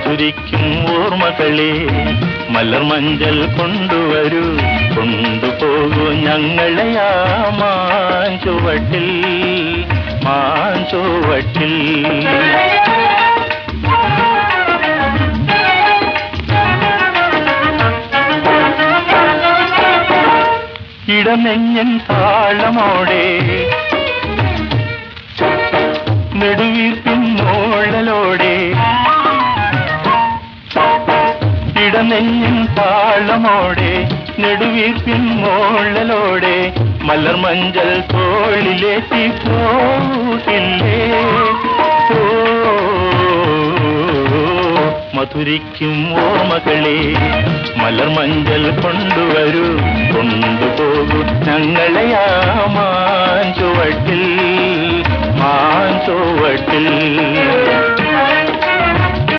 മധുരിക്കും ഓർമ്മകളെ മലർമഞ്ചൽ കൊണ്ടുവരൂ, കൊണ്ടുപോകൂ ഞങ്ങളെയാ മാഞ്ചുവട്ടിൽ, മാഞ്ചുവട്ടിൽ. ഇടനെഞ്ഞൻ താളമോടെ നെടുവീർപ്പിൻ മോളലോടെ, ഇടനെഞ്ഞൻ താളമോടെ നെടുവീർപ്പിൻ മോളലോടെ മലർമഞ്ചൽ തോളിലേറ്റി പോകില്ലേ. മധുരിക്കും ഓർമ്മകളെ മലർമഞ്ചൽ കൊണ്ടുവരൂ, കൊണ്ടുപോകൂ ഞങ്ങളെയാ മാഞ്ചുവട്ടിൽ, മാഞ്ചുവട്ടിൽ.